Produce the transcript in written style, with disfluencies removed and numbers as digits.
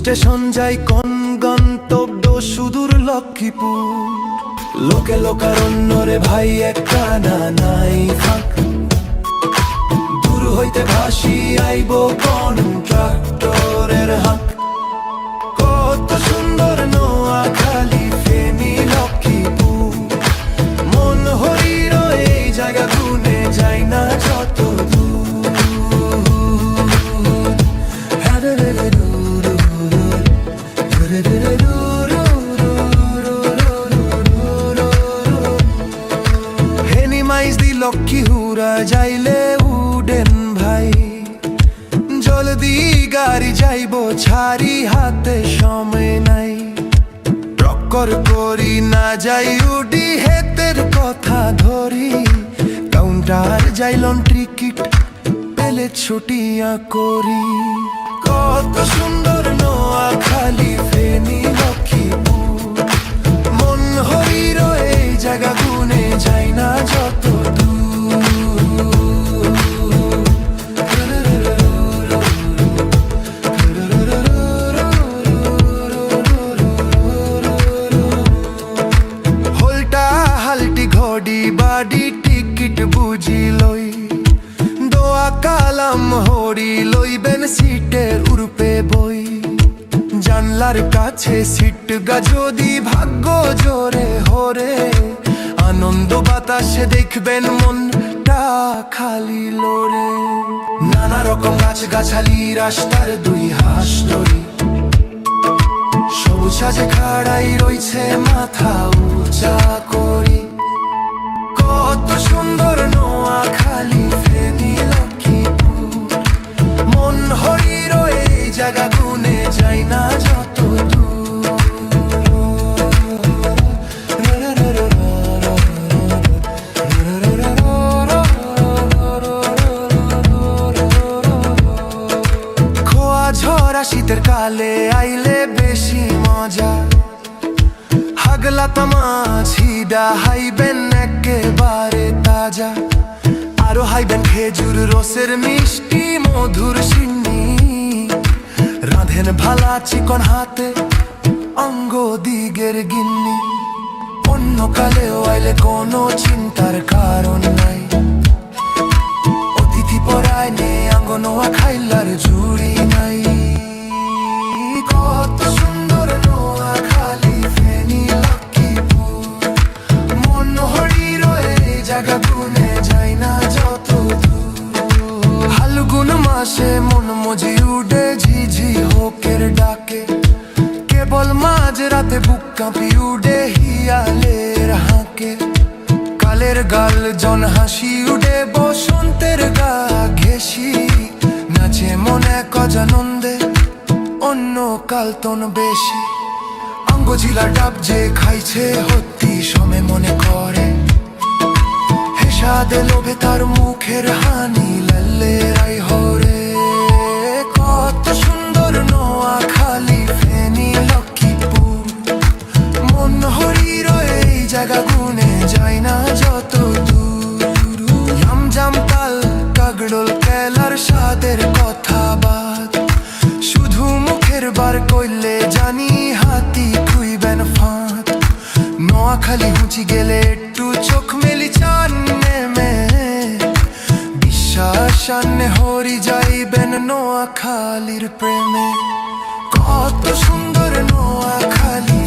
Station যাই কোন গন্তব্য সুদূর লক্ষ্মীপুর। লোকে লোকারণ্যরে ভাই একটা না নাই ফাঁক, দূর হইতে ভাসি আইব কোন ট্রাক্টরের হাঁক। কত সুন্দর নোয়াখালী ফেনী লক্ষ্মীপুর, মন হরির এই জায়গা গুনে যাই না যত দূর। লক্ষ্মী হুরা যাইলে উডেন ভাই, জলদি গাড়ি যাইব ছাড়ি হাতে সময় নাই। টক্কর করি না যাই উডি হেতের কথা ধরি, কাউন্টার যাইলন টিকিট পেলে ছুটিয়া করি। কত সুন্দর নোয়াখালী ফেনী লক্ষ্মীপুর, মন হরির এই জায়গা গুনে যাই না যত দূর। ঘড়ি বাড়ি টিকিট বুঝি লই, দোয়া কালাম হরি লইবেন সিটের উরপে বই। জানলার কাছে সিট গা যদি ভাগ্য জোরে হরে, আনন্দ বাতাসে দেখবেন মনটা খালি লড়ে। নানা রকম গাছ গাছালি রাস্তার দুই হাস ধরি, সবুজ সাজে খাড়াই রইছে মাথা উঁচা করি। কত সুন্দর নোয়াখালী ফেনী লক্ষ্মীপুর, মন হরির এই জায়গা গুনে যাই না যত দূর। খোয়া ঝরা শীতের কালে আইলে বেশি মজা, হাগলা তামাছ হিডা হাইবেন একেবারে তাজা। আরো হাইবেন খেজুর রসের মিষ্টি মধুর সিন্নি, রাঁধেন ভালা চিকন হাতে অঙ্গ দিগের গিন্নি। অন্য কালেও আইলে কোনো চিন্তার কারণ নাই, অতিথি পরায় নে আঙ্গ নোয়াখাইলার জুড়ি নাই। কত সুন্দর নোয়াখালী ফেনী লক্ষ্মীপুর, মন হরির এই জায়গা গুনে যাই না যত দূর। ফাল্গুন মাসে মন মজি উডে ঝিঝি হোকের ডাকে, কেবল মাঝ রাতে বুক কাঁপি উডে হিয়ালের হাঁকে। কালের গাল জন হাসি উডে বসন্তের গা ঘেঁষি, নাচে মনে কজানন্দে অন্য কালতন বেশি। অঙ্গ জিলা ডাব যে খাইছে হত্যি সমে মনে করে, হেসাদে লোভে তার মুখের হানি লাল্লে রাই হরে। কত সুন্দর নোয়াখালী ফেনী লক্ষ্মীপুর, মন হরির এই জায়গা গুনে যাই না যত দূর। জাম তাল কাগড়ল কেলার স্বাদের কথা বাদ, শুধু মুখের বার কইলে জানি হাতি খুইবেন ফাঁদ। নোয়াখালী হুঁচি গেলে একটু চোখ মেলি চান নেমে, বিশ্বাস আনে হরি যাইবেন নোয়াখালীর প্রেমে। কত সুন্দর নোয়াখালী।